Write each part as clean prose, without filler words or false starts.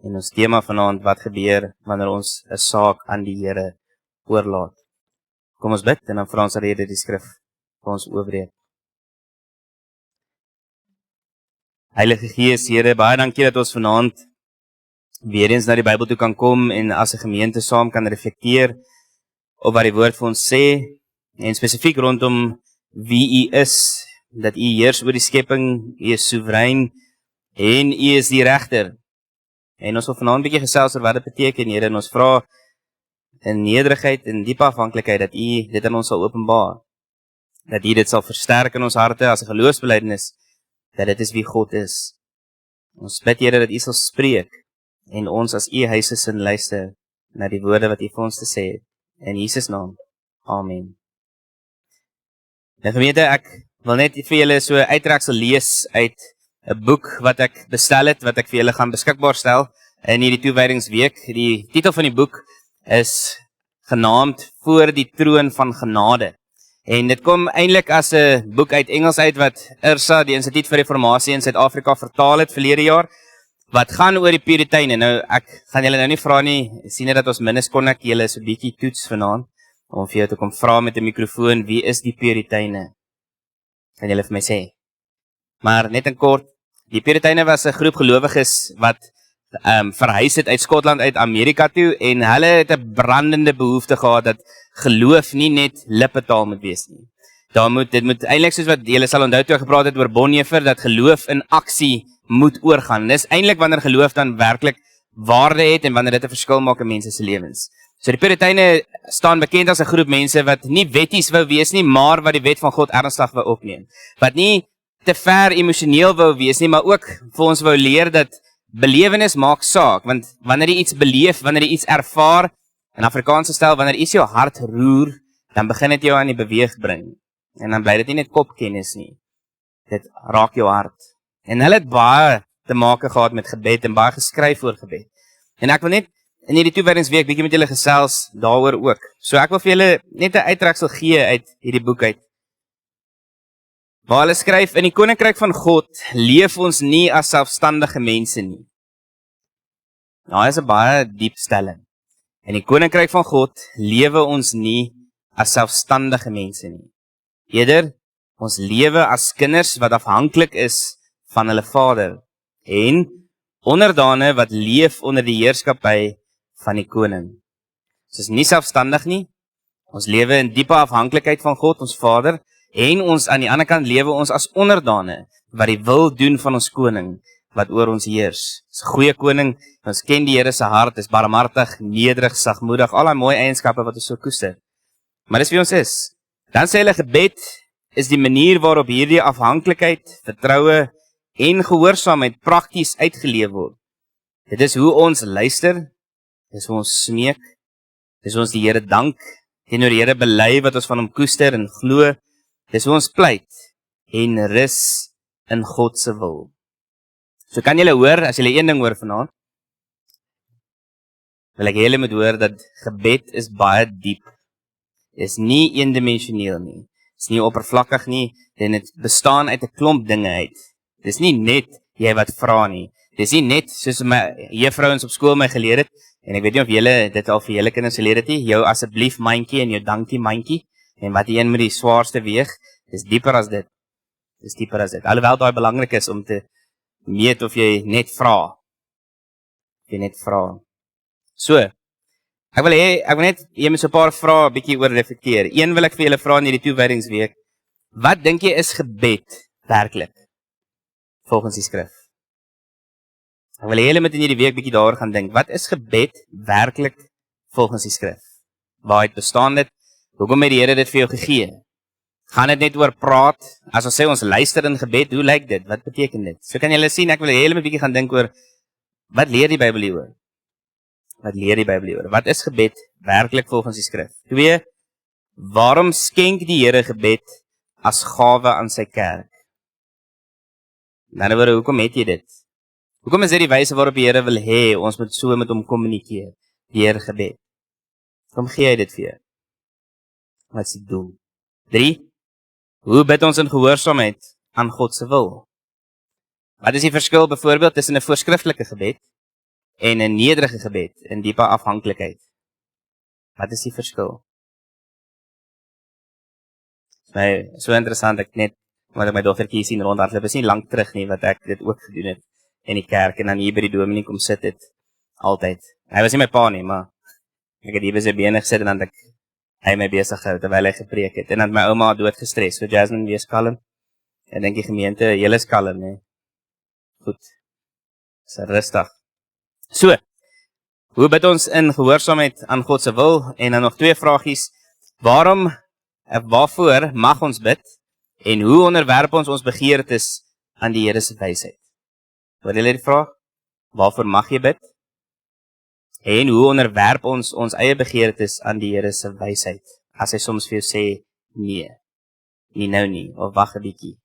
En ons tema vanaand, wat gebeur wanneer ons 'n saak aan die Here oorlaat. Kom ons bid en dan vra ons dat die skrif vir ons oopbreek. Heilige Gees, Here, baie dankie dat ons vanaand weer eens na die Bybel toe kan kom en as 'n gemeente saam kan reflekteer op wat die woord vir ons sê en spesifiek rondom wie U is, dat U heers oor die skepping, U is soewerein en U is die regter. En ons wil vanaand 'n bietjie gesels oor wat dit beteken, Here, en ons vra in nederigheid en diepe afhanklikheid dat U dit aan ons sal openbaar. Dat U dit sal versterk in ons harte as 'n geloofsbelijdenis, dat dit is wie God is. Ons bid, Here, dat U sal spreek en ons as U huise sin luister na die woorde wat U vir ons te sê het. In Jesus naam. Amen. Nou gemeente, ek wil net vir julle so uittreksel lees uit 'n boek wat ek bestel het, wat ek vir julle gaan beskikbaar stel in hierdie toewydingsweek. Die titel van die boek is genaamd Voor die Troon van Genade. En dit kom eintlik as 'n boek uit Engels uit wat IRSA, die Instituut vir Reformatie in Suid-Afrika, vertaal het verlede jaar, wat gaan oor die Puriteine. Nou, ek gaan julle nou nie vra nie, sien net dat ons minstens kon ek julle so 'n bietjie toets vanaand, om vir jou te kom vra met 'n mikrofoon, wie is die Puriteine? Kan julle vir my sê? Maar net in kort, die Puriteine was 'n groep gelowiges wat verhuis het uit Skotland uit Amerika toe, en hulle het 'n brandende behoefte gehad dat geloof nie net lippetaal moet wees nie. Dit moet eintlik, soos wat julle sal onthou toe ek gepraat het oor Bonhoeffer, dat geloof in aksie moet oorgaan. Dis eintlik wanneer geloof dan werklik waarde het en wanneer dit 'n verskil maak in mense se lewens. So die Puriteine staan bekend as 'n groep mense wat nie wetties wou wees nie, maar wat die wet van God ernstig wou opneem. Wat nie te ver emosioneel wou wees nie, maar ook vir ons wou leer dat belewenis maak saak, want wanneer jy iets beleef, wanneer jy iets ervaar, in Afrikaanse styl, wanneer iets jou hart roer, dan begin dit jou aan die beweeg bring. En dan bly dit nie net kopkennis nie. Dit raak jou hart. En hulle het baie te maak gehad met gebed en baie geskryf oor gebed. En ek wil net in hierdie toewydingsweek bietjie met julle gesels daaroor ook. So ek wil vir julle net 'n uittreksel gee uit hierdie boek uit. Waar hulle skryf, in die koninkryk van God leef ons nie as selfstandige mense nie. Nou, dit is 'n baie diep stelling. In die koninkryk van God lewe ons nie as selfstandige mense nie. Eerder, ons lewe as kinders wat afhanklik is van hulle Vader en onderdane wat leef onder die heerskappy van die koning. Ons is nie selfstandig nie. Ons lewe in diepe afhanklikheid van God, ons Vader, en ons aan die ander kant lewe ons as onderdane wat die wil doen van ons koning wat oor ons heers. Dis 'n goeie koning, ons ken die Here se hart, is barmhartig, nederig, sagmoedig, al daai mooi eienskappe wat ons so koester. Maar dis wie ons is. Dan sê hulle, gebed is die manier waarop hierdie afhanklikheid, vertroue en gehoorsaamheid prakties uitgeleef word. Dit is hoe ons luister, dis hoe ons smeek, dis hoe ons die Here dank, teenoor die Here bely wat ons van hom koester en glo, dis hoe ons pleit en rus in God se wil. So kan julle hoor, as julle een ding hoor vanaand, wil ek julle moet hoor dat gebed is baie diep. Is nie eendimensioneel nie. Is nie oppervlakkig nie, en dit bestaan uit 'n klomp dinge uit. Dis nie net jy wat vra nie. Dis nie net soos my juffrouens op skool my geleer het, en ek weet nie of julle dit al vir julle kinders geleer het nie, jou asseblief mandjie en jou dankie mandjie, en wat die een met die swaarste weeg, dis dieper as dit. Dis dieper as dit. Alhoewel daai belangrik is om te meet of jy net vra. Of jy net vra. So, ek wil net jy met so 'n paar vrae bietjie oor reflekteer. Een wil ek vir julle vra in hierdie toewydingsweek. Wat dink jy is gebed werklik? Volgens die skrif. Ek wil julle met in hierdie week bietjie daaroor gaan dink. Wat is gebed werklik volgens die skrif? Waaruit bestaan dit? Hoekom het die Here dit vir jou gegee? Gaan dit net oor praat? As ons sê ons luister in gebed, hoe lyk dit? Wat beteken dit? So kan julle sien, ek wil julle 'n bietjie gaan dink oor wat leer die Bybel hieroor? Wat leer die Bybel hieroor? Wat is gebed werklik volgens die skrif? 2. Waarom skenk die Here gebed as gawe aan sy kerk? In ander woorde, hoekom het jy dit? Hoekom is dit die wyse waarop die Here wil hê ons moet so met hom kommunikeer? Deur gebed. Kom gee hy dit vir jou. Wat is die doel? 3. Hoe bid ons in gehoorsaamheid aan God se wil? Wat is die verskil byvoorbeeld tussen 'n voorskriftelike gebed en 'n nederige gebed in diepe afhanklikheid. Wat is die verskil? My so interessant, ek net omdat ek my dogtertjie sien rondhardloop, is nie lank terug nie wat ek dit ook gedoen het in die kerk en dan hier by die dominee kom sit het altyd. Hy was nie my pa nie, maar ek het hier by sy bene gesit en dan het hy my besig gehou terwyl hy gepreek het. En dan het my ouma dood gestres. So Jasmine, wees kalm. Ek dink die gemeente, julle is kalm, nee. Goed. Is rustig. So, hoe bid ons in gehoorsaamheid aan God se wil? En dan nog 2 vragies. Waarvoor mag ons bid? En hoe onderwerp ons begeertes aan die Here se wysheid? Hoor julle die vraag? Waarvoor mag jy bid? En hoe onderwerp ons eie begeertes aan die Here se wysheid? As hy soms vir jou sê, nee, nie nou nie, of wag 'n bietjie.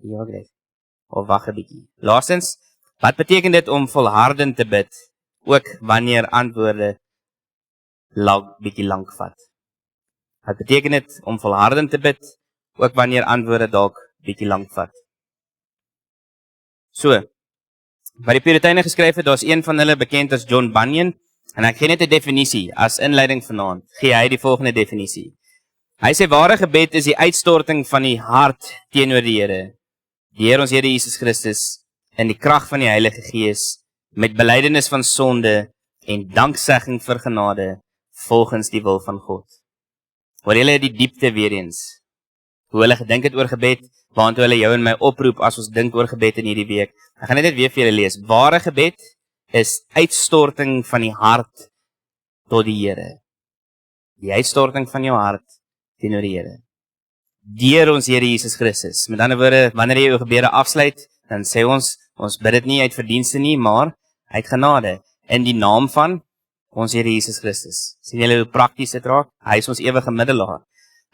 Ja, great. Of wag 'n bietjie. Laastens, wat beteken dit om volhardend te bid, ook wanneer antwoorde bietjie lank vat? Wat beteken dit om volhardend te bid, ook wanneer antwoorde dalk bietjie lank vat? So, wat die Puriteine geskryf het, daar's een van hulle bekend as John Bunyan, en ek gee net 'n definisie, as inleiding vanaand, gee hy die volgende definisie. Hy sê, ware gebed is die uitstorting van die hart teenoor die Here, ons Here Jesus Christus, in die krag van die Heilige Gees, met belydenis van sonde en danksegging vir genade, volgens die wil van God. Hoor julle die diepte weer eens, hoe hulle gedink het oor gebed, waartoe hulle jou en my oproep as ons dink oor gebed in hierdie week. Ek gaan net weer vir julle lees. Ware gebed is uitstorting van die hart tot die Here. Die uitstorting van jou hart teenoor die Here. Deur ons Here Jesus Christus. Met ander woorde, wanneer jy jou gebede afsluit, dan sê ons bid dit nie uit verdienste nie, maar uit genade. In die naam van ons Here Jesus Christus. Sien julle hoe prakties dit raak? Hy is ons ewige middelaar.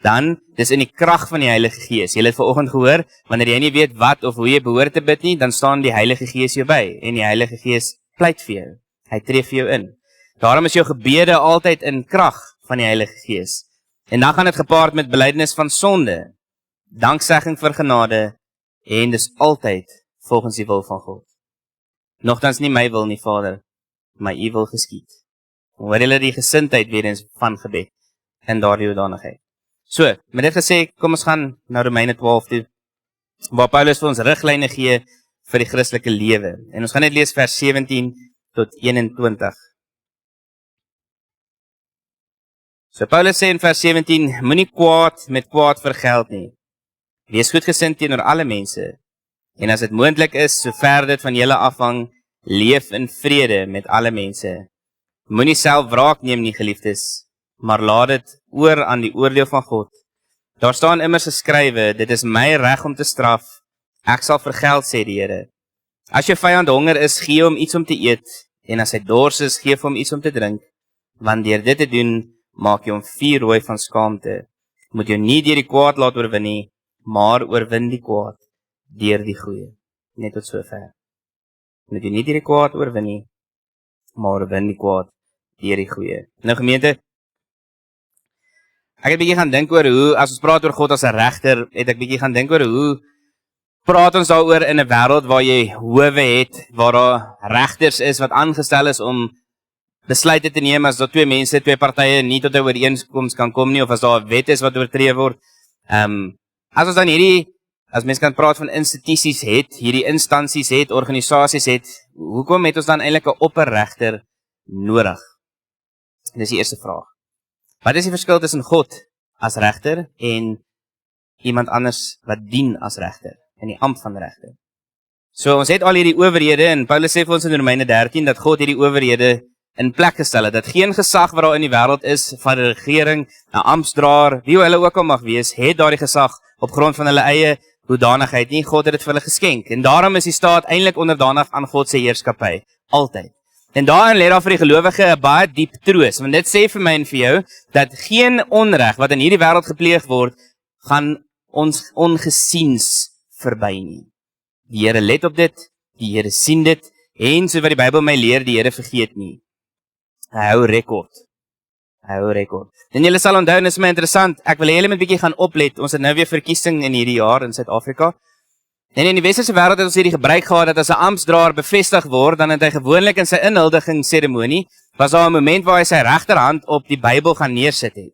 Dan, dis in die krag van die Heilige Gees. Jy het vanoggend gehoor, wanneer jy nie weet wat of hoe jy behoort te bid nie, dan staan die Heilige Gees jou by, en die Heilige Gees pleit vir jou. Hy tree vir jou in. Daarom is jou gebede altyd in krag van die Heilige Gees. En dan gaan dit gepaard met belydenis van sonde, danksegging vir genade, en dis altyd volgens die wil van God. Nogtans nie my wil nie, Vader, maar u wil geskied. Hoor julle die gesindheid weer eens van gebed, in daardie hoedanigheid. So, met dit gesê, kom ons gaan na Romeine 12 toe, waar Paulus vir ons riglyne gee vir die Christelike lewe. En ons gaan net lees vers 17 tot 21. So Paulus sê in vers 17, moenie kwaad met kwaad vergeld nie. Wees goedgesind teenoor alle mense. En as dit moontlik is, sover dit van julle afhang, leef in vrede met alle mense. Moenie self wraak neem nie, geliefdes, maar laat dit oor aan die oordeel van God. Daar staan immers geskrywe, dit is my reg om te straf, ek sal vergeld, sê die Here. As jou vyand honger is, gee hom iets om te eet, en as hy dors is, gee hom iets om te drink, want deur dit te doen, maak jy hom vuurrooi van skaamte. Moet jou nie deur die kwaad laat oorwin nie, maar oorwin die kwaad deur die goeie. Net tot sover. Moet jy nie deur die kwaad oorwin nie, maar oorwin die kwaad deur die goeie. Nou gemeente, ek het bietjie gaan dink oor hoe, as ons praat oor God as 'n regter, het ek bietjie gaan dink oor hoe praat ons daaroor in 'n wêreld waar jy howe het, waar daar regters is wat aangestel is om besluite te neem as daar twee partye nie tot 'n ooreenkoms kan kom nie, of as daar 'n wet is wat oortree word. As ons dan as mens kan praat van institusies het, hierdie instansies het, organisasies het, hoekom het ons dan eintlik 'n opperregter nodig? Dis die eerste vraag. Wat is die verskil tussen God as regter en iemand anders wat dien as regter, in die ampt van regter? So ons het al hierdie owerhede, en Paulus sê vir ons in Romeine 13, dat God hierdie owerhede in plek gestel het, dat geen gesag wat daar in die wêreld is, van die regering, 'n amptsdraer, wie hulle ook al mag wees, het daardie gesag op grond van hulle eie hoedanigheid nie. God het dit vir hulle geskenk, en daarom is die staat eintlik onderdanig aan God se heerskappy, altyd. En daarin lê daar vir die gelowige 'n baie diep troos, want dit sê vir my en vir jou, dat geen onreg wat in hierdie wêreld gepleeg word, gaan ons ongesiens verby nie. Die Here let op dit, die Here sien dit, en so wat die Bybel my leer, die Here vergeet nie. Hy hou rekord. En julle sal onthou, en dit is my interessant, ek wil hê julle moet bietjie gaan oplet, ons het nou weer verkiesing in hierdie jaar in Suid-Afrika, En in die westerse wêreld het ons hierdie gebruik gehad dat as 'n amptdraer bevestig word, dan het hy gewoonlik in sy inhuldigingsseremonie, was daar 'n moment waar hy sy regterhand op die Bybel gaan neersit het.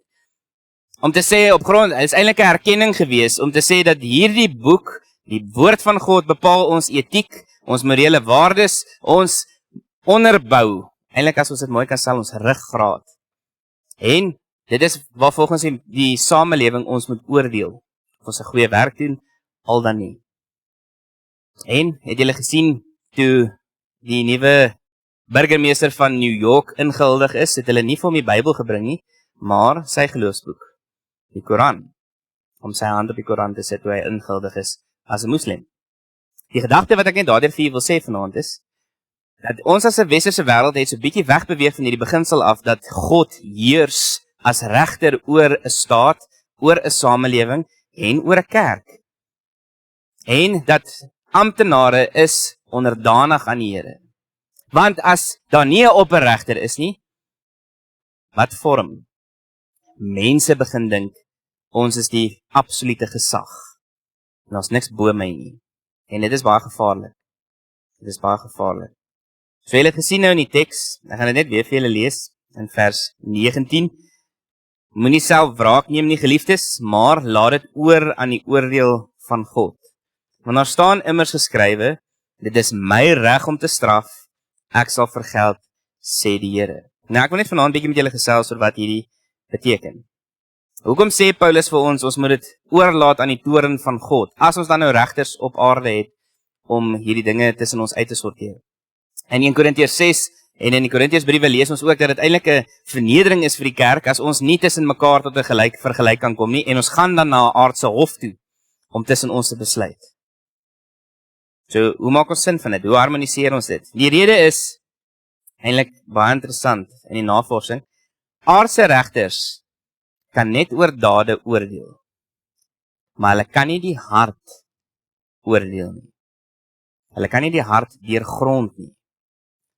Om te sê op grond, is eintlik 'n erkenning gewees, om te sê dat hierdie boek, die woord van God, bepaal ons etiek, ons morele waardes, ons onderbou, eintlik as ons dit mooi kan stel, ons ruggraat. En dit is waar volgens die samelewing ons moet oordeel, of ons 'n goeie werk doen, al dan nie. En het julle gesien, toe die nuwe burgemeester van New York ingehuldig is, het hulle nie vir hom die Bybel gebring nie, maar sy geloofsboek, die Koran, om sy hand op die Koran te sit toe hy ingehuldig is as 'n moslim. Die gedagte wat ek net daardeur vir julle wil sê vanaand is, dat ons as 'n westerse wêreld het so bietjie wegbeweeg van hierdie beginsel af, dat God heers as regter oor 'n staat, oor 'n samelewing en oor 'n kerk. En dat amptenare is onderdanig aan die Here. Want as daar nie 'n opperregter is nie, wat vorm? Mense begin dink, ons is die absolute gesag. En ons niks bo my nie. En dit is baie gevaarlik. Dit is baie gevaarlik. So julle het gesien nou in die teks, ek gaan dit net weer vir julle lees, in vers 19. Moenie self wraak neem nie, geliefdes, maar laat dit oor aan die oordeel van God. Want daar staan immers geskrywe, dit is my reg om te straf, ek sal vergeld, sê die Here. Nou ek wil net vanaand bietjie met julle gesels oor wat hierdie beteken. Hoekom sê Paulus vir ons moet dit oorlaat aan die toorn van God, as ons dan nou regters op aarde het, om hierdie dinge tussen ons uit te sorteer. In 1 Korintiërs 6 en in die Korintiërsbriewe lees ons ook dat dit eintlik 'n vernedering is vir die kerk, as ons nie tussen mekaar tot 'n vergelyk kan kom nie, en ons gaan dan na 'n aardse hof toe, om tussen ons te besluit. So, hoe maak ons sin van dit? Hoe harmoniseer ons dit? Die rede is eintlik baie interessant in die navorsing. Aardse regters kan net oor dade oordeel, maar hulle kan nie die hart oordeel nie. Hulle kan nie die hart deurgrond nie.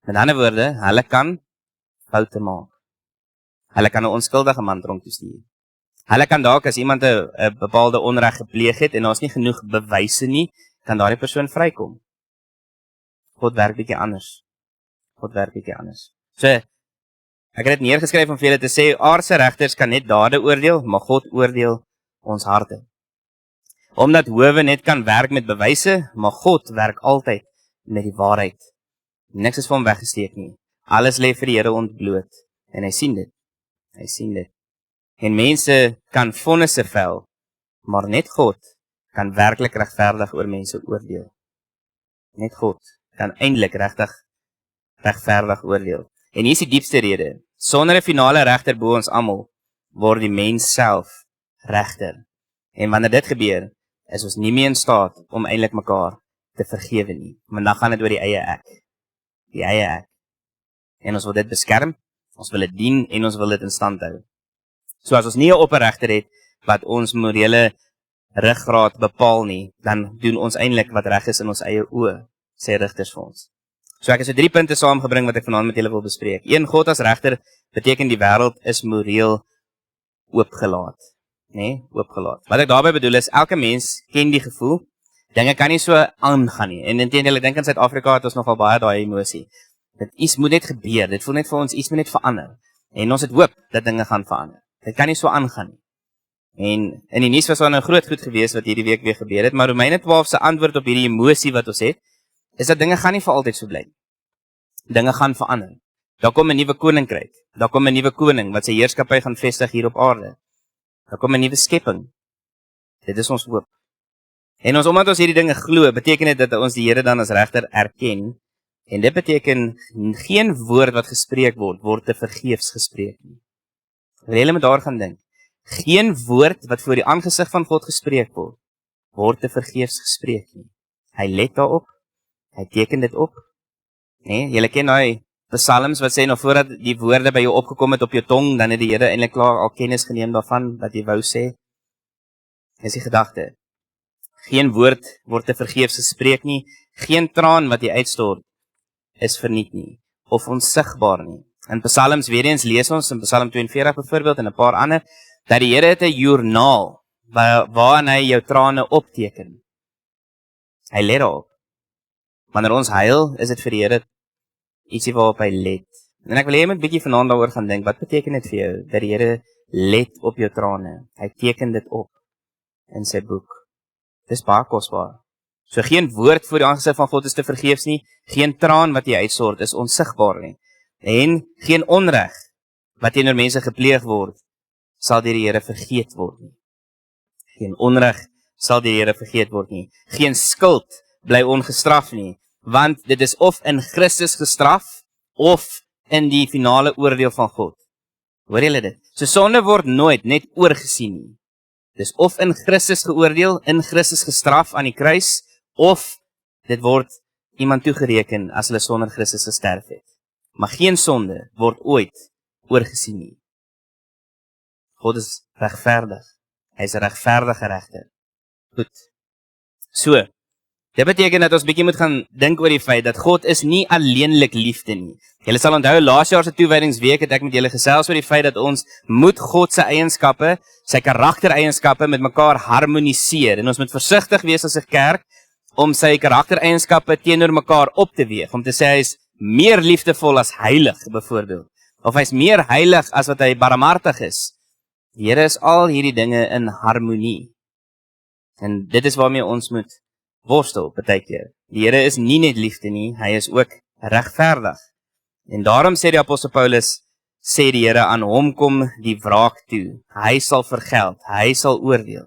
Met ander woorde, hulle kan foute maak. Hulle kan 'n onskuldige man tronk toe stuur. Hulle kan dalk as iemand 'n bepaalde onreg gepleeg het en daar's nie genoeg bewyse nie, kan daardie persoon vrykom. God werk bietjie anders. God werk bietjie anders. So, ek het dit neergeskryf om vir julle te sê, aardse regters kan net dade oordeel, maar God oordeel ons harte. Omdat howe net kan werk met bewyse, maar God werk altyd met die waarheid. Niks is vir hom weggesteek nie. Alles lê vir die Here ontbloot. En hy sien dit. Hy sien dit. En mense kan vonnisse vel, maar net God kan werklik regverdig oor mense oordeel. Net God kan eintlik regtig regverdig oordeel. En hier is die diepste rede. Sonder 'n finale regter bo ons almal, word die mens self regter. En wanneer dit gebeur, is ons nie meer in staat om eintlik mekaar te vergewe nie. Maar dan gaan dit oor die eie ek. Die eie ek. En ons wil dit beskerm, ons wil dit dien en ons wil dit in stand hou. So as ons nie 'n opperregter het wat ons morele ruggraat bepaal nie, dan doen ons eintlik wat reg is in ons eie oë, sê rigters vir ons. So ek het so 3 punte saamgebring wat ek vanaand met julle wil bespreek. 1, God as regter beteken die wêreld is moreel oopgelaat. Nee, oopgelaat. Wat ek daarmee bedoel is, elke mens ken die gevoel, dinge kan nie so aangaan nie. En inteendeel, ek dink in Suid-Afrika het ons nogal baie daai emosie. Dit iets moet net gebeur, dit voel net vir ons, iets moet net verander. En ons het hoop dat dinge gaan verander. Dit kan nie so aangaan nie. En in die nuus was daar nou groot goed gewees wat hierdie week weer gebeur het, maar Romeine 12 se antwoord op hierdie emosie wat ons het, is dat dinge gaan nie vir altyd so bly. Dinge gaan verander. Daar kom 'n nuwe koninkryk. Daar kom 'n nuwe koning wat sy heerskappy gaan vestig hier op aarde. Daar kom 'n nuwe skepping. Dit is ons hoop. En omdat ons hierdie dinge glo, beteken dit dat ons die Here dan as regter erken. En dit beteken geen woord wat gespreek word te vergeefs gespreek nie. Julle moet daar gaan dink. Geen woord wat voor die aangesig van God gespreek word te vergeefs gespreek nie. Hy let daarop. Hy teken dit op. Nee, julle ken daai psalms wat sê nog voordat die woorde by jou opgekom het op jou tong, dan het die Here eintlik klaar al kennis geneem daarvan wat jy wou sê. Dis die gedagte. Geen woord word te vergeefs gespreek nie. Geen traan wat jy uitstort is verniet nie, of onsigbaar nie. In psalms weer eens lees ons, in Psalm 42 byvoorbeeld, en 'n paar ander, dat die Here het 'n joernaal, waarin hy jou trane opteken. Hy let daarop. Wanneer ons huil, is dit vir die Here ietsie waarop hy let. En ek wil hê jy moet bietjie vanaand daaroor gaan dink, wat beteken dit vir jou, dat die Here let op jou trane? Hy teken dit op in sy boek. Dis baie kosbaar. So geen woord voor die aangesig van God is te vergeefs nie, geen traan wat jy uitstort is onsigbaar nie. En geen onreg wat teenoor mense gepleeg word, sal deur die Here vergeet word nie. Geen onreg sal deur die Here vergeet word nie. Geen skuld bly ongestraf nie, want dit is of in Christus gestraf, of in die finale oordeel van God. Hoor julle dit? So sonde word nooit net oorgesien nie. Dis of in Christus geoordeel, in Christus gestraf aan die kruis, of dit word iemand toegereken as hulle sonder Christus gesterf het. Maar geen sonde word ooit oorgesien nie. God is regverdig. Hy is 'n regverdige regter. Goed. So, dit beteken dat ons bietjie moet gaan dink oor die feit dat God is nie alleenlik liefde nie. Julle sal onthou, laas jaar se toewydingsweek het ek met julle gesels oor die feit dat ons moet God se eienskappe, sy karaktereienskappe met mekaar harmoniseer. En ons moet versigtig wees as 'n kerk om sy karaktereienskappe teenoor mekaar op te weeg. Om te sê hy is meer liefdevol as heilig, byvoorbeeld. Of hy is meer heilig as wat hy barmhartig is. Die Here is al hierdie dinge in harmonie. En dit is waarmee ons moet worstel, partykeer. Die Here is nie net liefde nie, hy is ook regverdig. En daarom sê die apostel Paulus, sê die Here, aan hom kom die wraak toe. Hy sal vergeld, hy sal oordeel.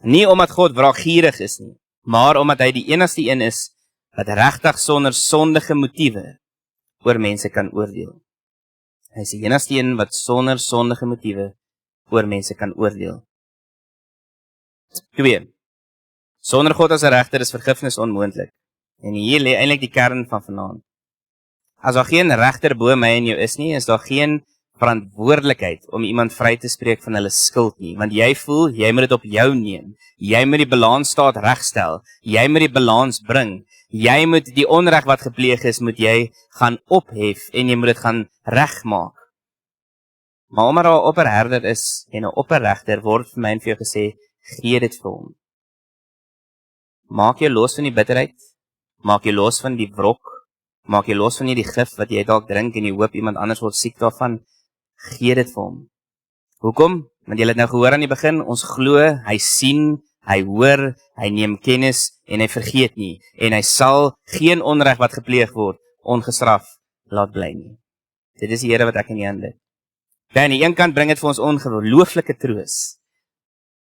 Nie omdat God wraakgierig is nie, maar omdat hy die enigste een is wat regtig sonder sondige motiewe oor mense kan oordeel. Hy is die enigste een wat sonder sondige motiewe oor mense kan oordeel. 2. Sonder God as 'n regter is vergifnis onmoontlik. En hier lê eintlik die kern van vanaand. As daar geen regter bo my en jou is nie, is daar geen verantwoordelikheid om iemand vry te spreek van hulle skuld nie, want jy voel, jy moet dit op jou neem. Jy moet die balansstaat regstel. Jy moet die balans bring. Jy moet die onreg wat gepleeg is, moet jy gaan ophef en jy moet dit gaan regmaak. Maar omdat daar 'n opperherder is en 'n opperregter, word vir my en vir jou gesê, gee dit vir hom. Maak jou los van die bitterheid, maak jou los van die wrok, maak jou los van die gif wat jy dalk drink en jy hoop iemand anders word siek daarvan, gee dit vir hom. Hoekom? Want jy het nou gehoor aan die begin, ons glo, hy sien, hy hoor, hy neem kennis en hy vergeet nie, en hy sal geen onreg wat gepleeg word, ongestraf laat bly nie. Dit is die Here wat ek in die hande. Aan die een kant bring dit vir ons ongelooflike troos,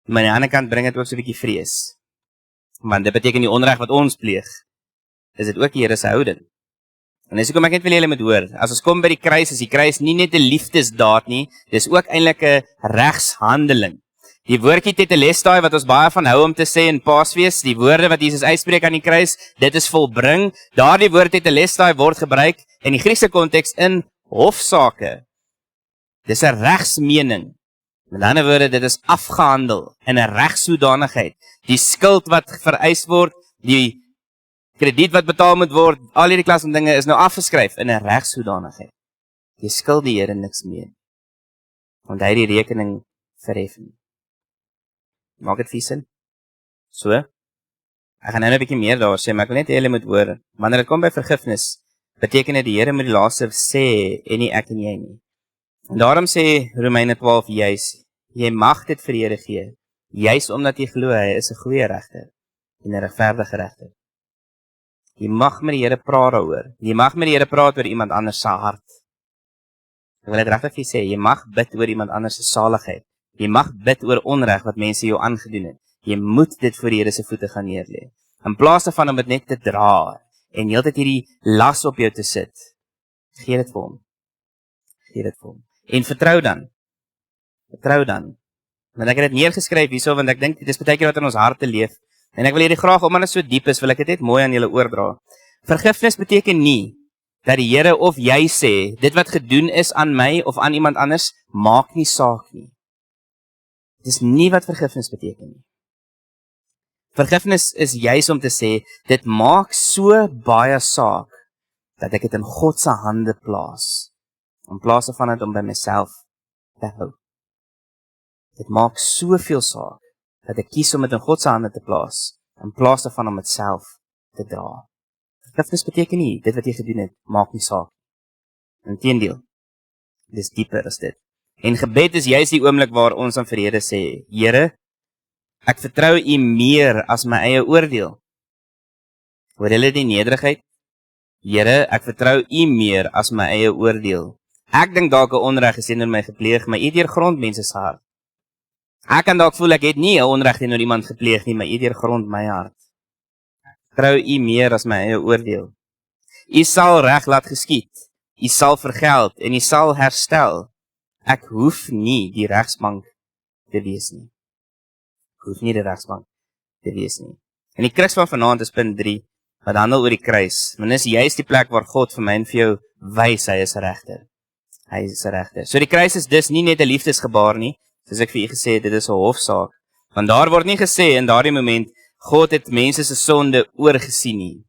maar aan die ander kant bring dit ook so 'n bietjie vrees. Want dit beteken die onreg wat ons pleeg, is dit ook die Here se houding. En dis hoekom ek net wil julle moet hoor, as ons kom by die kruis, is die kruis nie net 'n liefdesdaad nie, dis ook eintlik 'n regshandeling. Die woordjie tetelestai wat ons baie van hou om te sê in Paasfees, die woorde wat Jesus uitspreek aan die kruis, dit is volbring. Daardie woord tetelestai word gebruik in die Griekse konteks in hofsaake. Dis 'n regsmening. Met ander woorde, dit is afgehandel in 'n regssoedanigheid. Die skuld wat vereis word, die krediet wat betaal moet word, al hierdie klas van dinge is nou afgeskryf in 'n regssoedanigheid. Jy skuld die Here niks meer, want hy het die rekening verhef. Maak dit sin? So, ek gaan nou 'n bietjie meer daar sê, maar ek wil net hê julle moet hoor, wanneer dit kom by vergifnis, beteken dit die Here moet die laaste sê en nie ek en jy nie. En daarom sê Romeine 12 juis, jy mag dit vir die Here gee, juis omdat jy glo hy is 'n goeie regter en 'n regverdige regter. Jy mag met die Here praat daaroor. Jy mag met die Here praat oor iemand anders se hart. Ek wil dit regtig sê, jy mag bid oor iemand anders se saligheid. Jy mag bid oor onreg wat mense jou aangedoen het. Jy moet dit voor die Here se voete gaan neerlê. In plaas daarvan om dit net te dra en heeltyd hierdie las op jou te sit, gee dit vir hom. Gee dit vir hom. En vertrou dan. Vertrou dan. Want ek het dit neergeskryf hierso, want ek dink dit is baie keer wat in ons harte leef. En ek wil hierdie graag, omdat dit so diep is, wil ek dit net mooi aan julle oordra. Vergifnis beteken nie dat die Here of jy sê, dit wat gedoen is aan my of aan iemand anders, maak nie saak nie. Dit is nie wat vergifnis beteken nie. Vergifnis is juis om te sê, dit maak so baie saak, dat ek dit in God se hande plaas, in plaas van dit om by myself te hou. Dit maak soveel saak, dat ek kies om dit in God se hande te plaas, in plaas daarvan om dit self te dra. Vergifnis beteken nie, dit wat jy gedoen het, maak nie saak. Inteendeel, dis dieper as dit. En gebed is juist die oomblik waar ons aan vir Here sê, Here, ek vertrou U meer as my eie oordeel. Hoor julle die nederigheid? Here, ek vertrou U meer as my eie oordeel. Ek dink dalk 'n onreg is teenoor my gepleeg, maar U deurgrond mense se hart. Ek kan dalk voel ek het nie 'n onreg teenoor iemand gepleeg nie, maar U deurgrond my hart. Ek vertrou U meer as my eie oordeel. U sal reg laat geskied. U sal vergeld en U sal herstel. Ek hoef nie die regsbank te wees nie. Ek hoef nie die regsbank te wees nie. En die kruks van vanaand is punt 3, wat handel oor die kruis. Want dis juist die plek waar God vir my en vir jou wys hy is 'n regter. Hy is 'n regter. So die kruis is dus nie net 'n liefdesgebaar nie, soos ek vir u gesê het, dit is 'n hofsaak. Want daar word nie gesê in daardie moment God het mense se sonde oorgesien nie.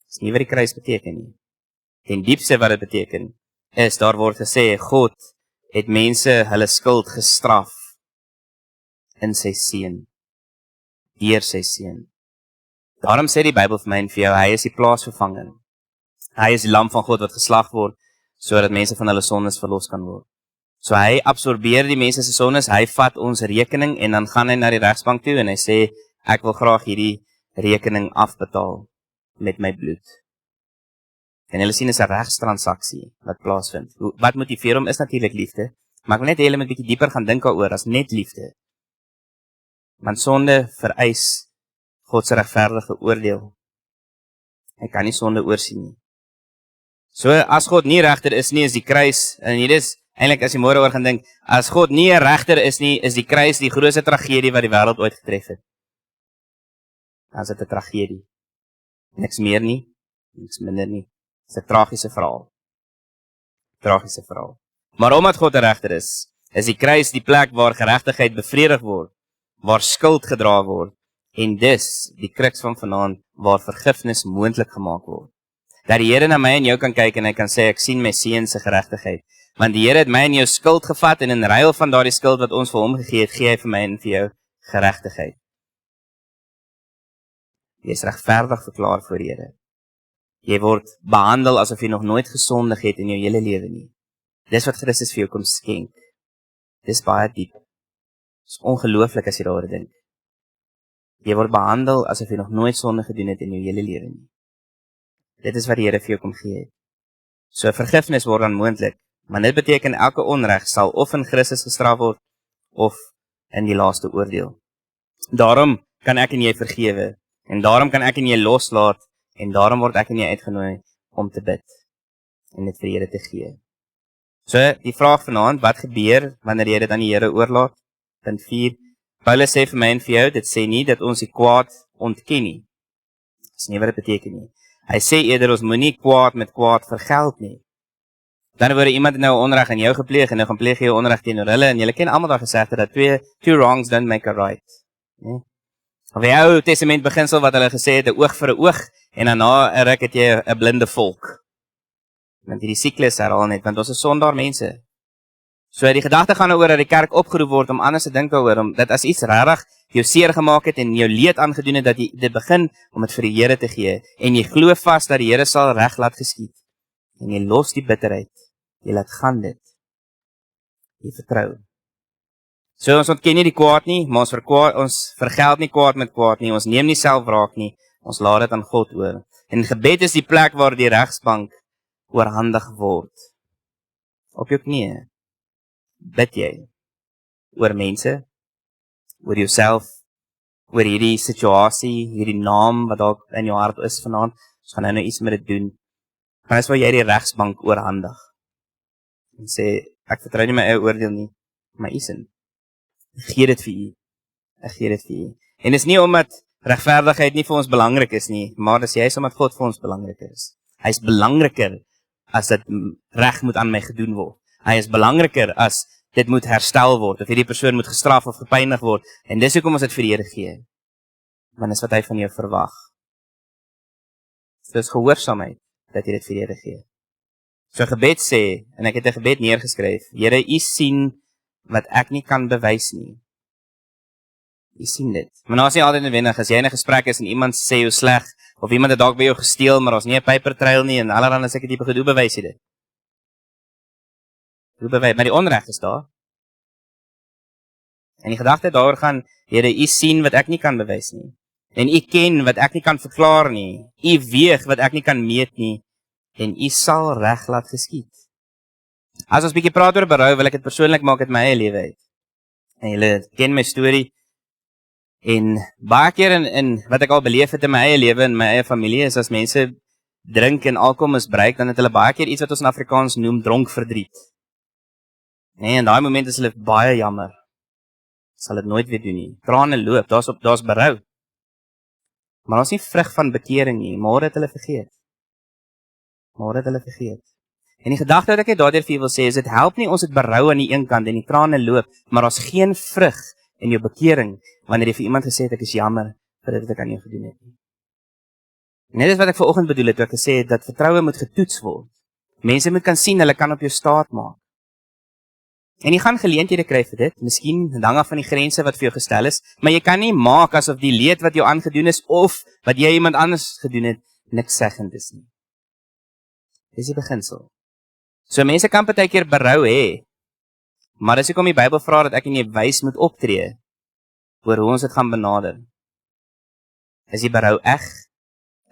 Dis nie wat die kruis beteken nie. Ten diepste wat dit beteken is daar word gesê God het mense hulle skuld gestraf in sy seun. Deur sy seun. Daarom sê die Bybel vir my en vir jou, hy is die plaasvervanger. Hy is die lam van God wat geslag word, sodat mense van hulle sondes verlos kan word. So hy absorbeer die mense se sondes, hy vat ons rekening en dan gaan hy na die regsbank toe en hy sê, ek wil graag hierdie rekening afbetaal met my bloed. En hulle sien is 'n regstransaksie wat plaasvind. Wat motiveer hom is natuurlik liefde, maar ek wil net hê julle moet 'n bietjie dieper gaan dink daaroor as net liefde. Want sonde vereis God se regverdige oordeel. Hy kan nie sonde oorsien nie. So as God nie regter is nie, is die kruis, en hier is eintlik as jy môre oor gaan dink, as God nie 'n regter is nie, is die kruis die grootste tragedie wat die wêreld ooit getref het. Dan is dit 'n tragedie. Niks meer nie, niks minder nie. Dit is 'n tragiese verhaal. Tragiese verhaal. Maar omdat God 'n regter is die kruis die plek waar geregtigheid bevredig word, waar skuld gedra word, en dis die kruks van vanaand waar vergifnis moontlik gemaak word. Dat die Here na my en jou kan kyk en hy kan sê, ek sien my seun se geregtigheid. Want die Here het my en jou skuld gevat en in ruil van daardie skuld wat ons vir hom gegee het, gee hy vir my en vir jou geregtigheid. Jy is regverdig verklaar voor die Here. Jy word behandel asof jy nog nooit gesondig het in jou hele lewe nie. Dis wat Christus vir jou kom skenk. Dis baie diep. Dis ongelooflik as jy daaroor dink. Jy word behandel asof jy nog nooit sonde gedoen het in jou hele lewe nie. Dit is wat die Here vir jou kom gee het. So vergifnis word dan moontlik, maar dit beteken elke onreg sal of in Christus gestraf word of in die laaste oordeel. Daarom kan ek en jy vergewe en daarom kan ek en jy loslaat en daarom word ek en jy uitgenooi om te bid en dit vir die Here te gee. So die vraag vanaand, wat gebeur wanneer jy dit aan die Here oorlaat? Punt 4. Paulus sê vir my en vir jou, dit sê nie dat ons die kwaad ontken nie. Dis nie wat dit beteken nie. Hy sê eerder ons moenie kwaad met kwaad vergeld nie. Dan word iemand nou onreg aan jou gepleeg en nou gaan pleeg jy onreg teenoor hulle en julle ken almal daai gesegde dat two wrongs don't make a right. Nee. Of die Ou Testament beginsel wat hulle gesê het, 'n oog vir 'n oog en daarna 'n ruk het jy 'n blinde volk. Want hierdie siklus herhaal net, want ons is sondaar mense. So die gedagte gaan oor dat die kerk opgeroep word om anders te dink daaroor, om dat as iets regtig jou seer gemaak het en jou leed aangedoen het, dat jy dit begin om dit vir die Here te gee en jy glo vas dat die Here sal reg laat geskied. En jy los die bitterheid. Jy laat gaan dit. Jy vertrou. So ons ontken nie die kwaad nie, maar ons vergeld nie kwaad met kwaad nie, ons neem nie self wraak nie, ons laat dit aan God oor. En gebed is die plek waar die regsbank oorhandig word. Op jou knieë bid jy oor mense, oor jouself, oor hierdie situasie, hierdie naam wat dalk in jou hart is vanaand. Ons gaan nou iets met dit doen. Maar dis waar jy die regsbank oorhandig. En sê, ek vertrou nie my eie oordeel nie, maar U sin. Ek gee dit vir U. Ek gee dit vir U. En dis nie omdat regverdigheid nie vir ons belangrik is nie, maar dis juist omdat God vir ons belangrik is. Hy is belangriker as dit reg moet aan my gedoen word. Hy is belangriker as dit moet herstel word, of hierdie persoon moet gestraf of gepynig word, en dis hoekom ons dit vir die Here gee. Want dis wat hy van jou verwag. Dis gehoorsaamheid, dat jy dit vir die Here gee. So gebed sê, en ek het 'n gebed neergeskryf, Here, U sien wat ek nie kan bewys nie. Jy sien dit. Maar nou is nie altyd noodwendig, as jy in 'n gesprek is en iemand sê jou sleg, of iemand het dalk by jou gesteel, maar ons nie 'n paper trail nie, en allerhande sulke tipe goed, hoe bewys jy dit? Hoe bewys, maar die onreg is daar. En die gedagte daaroor gaan, Here, U sien wat ek nie kan bewys nie. En U ken wat ek nie kan verklaar nie. U weeg wat ek nie kan meet nie. En U sal reg laat geskied. As ons bietjie praat oor berou, wil ek dit persoonlik maak uit my eie lewe uit. En julle ken my storie. En baie keer in wat ek al beleef het in my eie lewe en my eie familie is as mense drink en alkohol misbruik, dan het hulle baie keer iets wat ons in Afrikaans noem dronkverdriet. Nee, in daai moment is hulle baie jammer. Sal dit nooit weer doen nie. Trane loop, daar's berou. Maar ons nie vrug van bekering nie, maar het hulle vergeet. En die gedagte wat ek daardeur vir julle wil sê is dit help nie ons het berou aan die een kant en die trane loop, maar daar's geen vrug in jou bekering wanneer jy vir iemand gesê het ek is jammer vir dit wat ek aan jou gedoen het nie. Net as wat ek vanoggend bedoel het, toe ek gesê het dat vertroue moet getoets word. Mense moet kan sien hulle kan op jou staat maak. En jy gaan geleenthede kry vir dit, miskien hang af van die grense wat vir jou gestel is, maar jy kan nie maak asof die leed wat jou aangedoen is of wat jy iemand anders gedoen het, niks seggend is nie. Dis die beginsel. So mense kan partykeer berou hê, maar dis hoekom die Bybel vra dat ek en jy wys moet optree oor hoe ons dit gaan benader. Is die berou eg?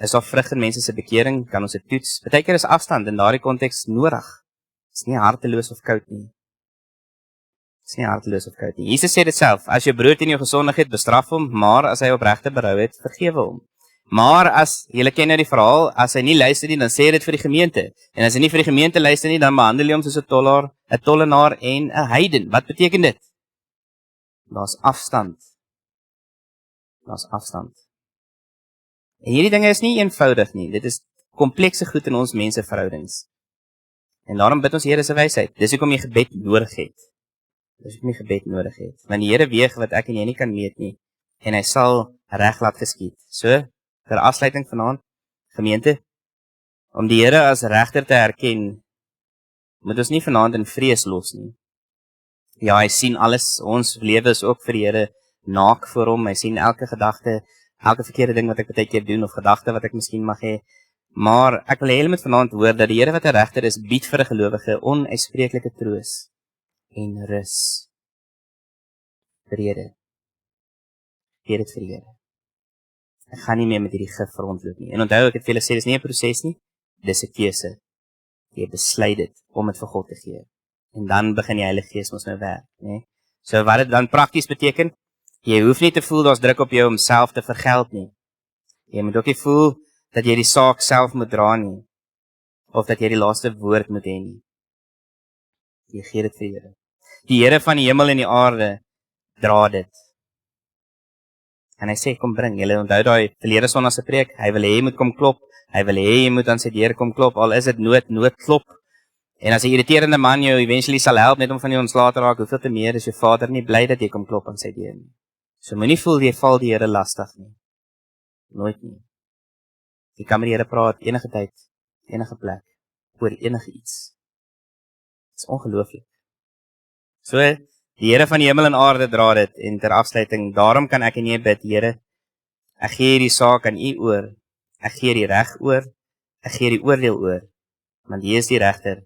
Is daar vrug in mense se bekering? Kan ons dit toets? Partykeer is afstand in daardie konteks nodig. Dis nie harteloos of koud nie. Jesus sê dit self, as jou broer teen jou gesondig het, bestraf hom, maar as hy opregte berou het, vergewe hom. Maar as, julle ken nou die verhaal, as hy nie luister nie, dan sê hy dit vir die gemeente. En as hy nie vir die gemeente luister nie, dan behandel hy hom soos 'n tollenaar en 'n heiden. Wat beteken dit? Daar's afstand. En hierdie dinge is nie eenvoudig nie. Dit is komplekse goed in ons menseverhoudings. En daarom bid ons Here se wysheid. Dis hoekom jy gebed nodig het. Want die Here weeg wat ek en jy nie kan meet nie. En hy sal reg laat geskied. So, ter afsluiting vanaand, gemeente, om die Here as regter te erken, moet ons nie vanaand in vrees los nie. Ja, hy sien alles. Ons lewe is ook vir die Here naak voor hom. Hy sien elke gedagte, elke verkeerde ding wat ek baie keer doen, of gedagte wat ek miskien mag hê. Maar ek wil hê julle moet vanaand hoor dat die Here wat 'n regter is, bied vir 'n gelowige onuitspreeklike troos en rus. Vrede. Gee dit vir die Here. Ek gaan nie meer met hierdie gif rondloop nie. En onthou, ek het vir julle sê, dis nie 'n proses nie, dis 'n keuse. Jy besluit dit om dit vir God te gee. En dan begin die Heilige Gees ons nou werk, né? So wat dit dan prakties beteken, jy hoef nie te voel daar's druk op jou om self te vergeld nie. Jy moet ook nie voel dat jy die saak self moet dra nie, of dat jy die laaste woord moet hê nie. Jy gee dit vir die Here. Die Here van die hemel en die aarde dra dit. En hy sê, kom bring, julle onthou daai verlede Sondag se preek, hy wil hê jy moet kom klop, hy wil hê jy moet aan sy deur kom klop, al is dit noodklop. En as 'n irriterende man jou eventually sal help net om van jou ontslae te raak, hoeveel te meer is jou Vader nie bly dat jy kom klop aan sy deur nie. So moenie voel jy val die Here lastig nie. Nooit nie. Jy kan met die Here praat enige tyd, enige plek, oor enige iets. Dit is ongelooflik. So, die Here van die hemel en aarde dra dit, en ter afsluiting, daarom kan ek en jy bid, Here, ek gee hierdie saak aan U oor, ek gee die reg oor, ek gee die oordeel oor, want U is die regter,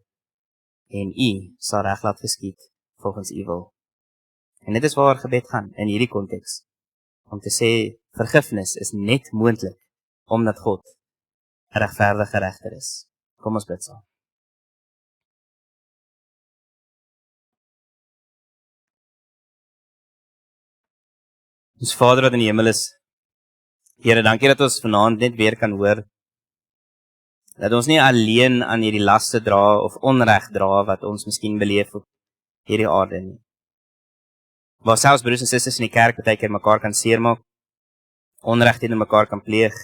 en U sal reg laat geskied, volgens U wil. En dit is waar gebed gaan, in hierdie konteks, om te sê, vergifnis is net moontlik, omdat God 'n regverdige regter is. Kom ons bid saam. Ons Vader wat in die hemel is, Here, dankie dat ons vanaand net weer kan hoor, dat ons nie alleen aan hierdie laste dra, of onreg dra, wat ons miskien beleef op hierdie aarde nie. Waar selfs broers en susters in die kerk baie keer mekaar kan seermaak, onreg teenoor mekaar kan pleeg.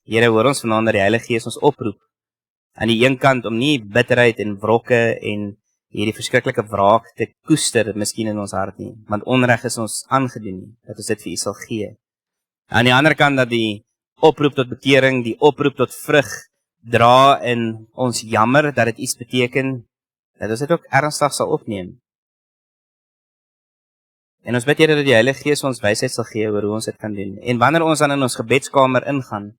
Here, hoor ons vanaand dat die Heilige Gees ons oproep, aan die een kant om nie bitterheid en wrokke en hierdie verskriklike wraak te koester, miskien in ons hart nie, want onreg is ons aangedoen nie, dat ons dit vir U sal gee. Aan die ander kant dat die oproep tot bekering, die oproep tot vrug dra in ons jammer, dat dit iets beteken, dat ons dit ook ernstig sal opneem. En ons bid Here dat die Heilige Gees ons wysheid sal gee oor hoe ons dit kan doen. En wanneer ons dan in ons gebedskamer ingaan,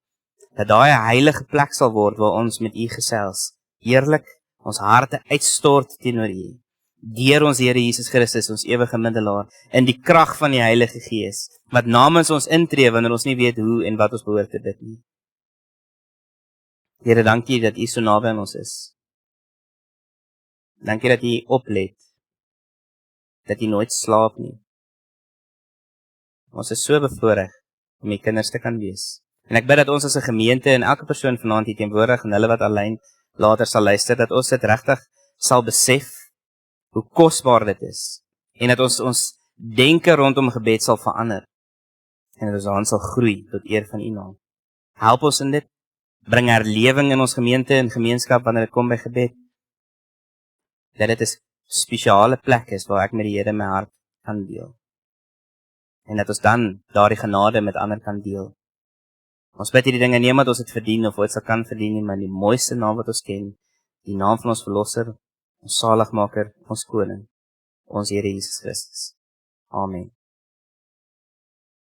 dat daai 'n heilige plek sal word waar ons met U gesels. Eerlik ons harte uitstort teenoor U. Deur ons Here Jesus Christus, ons ewige middelaar, in die krag van die Heilige Gees, wat namens ons intree wanneer ons nie weet hoe en wat ons behoort te bid nie. Here, dankie dat U so naby aan ons is. Dankie dat U oplet, dat U nooit slaap nie. Ons is so bevoorreg om U kinders te kan wees. En ek bid dat ons as 'n gemeente en elke persoon vanaand hier teenwoordig en hulle wat alleen later sal luister, dat ons dit regtig sal besef hoe kosbaar dit is. En dat ons denke rondom gebed sal verander. En dat ons dan sal groei tot eer van U naam. Help ons in dit. Bring herlewing in ons gemeente en gemeenskap wanneer dit kom by gebed. Dat dit 'n spesiale plek is waar ek met die Here my hart kan deel. En dat ons dan daardie genade met ander kan deel. Ons bid hierdie dinge nie omdat ons dit verdien of ooit sal kan verdien nie, maar in die mooiste naam wat ons ken, die naam van ons Verlosser, ons Saligmaker, ons Koning, ons Here Jesus Christus. Amen.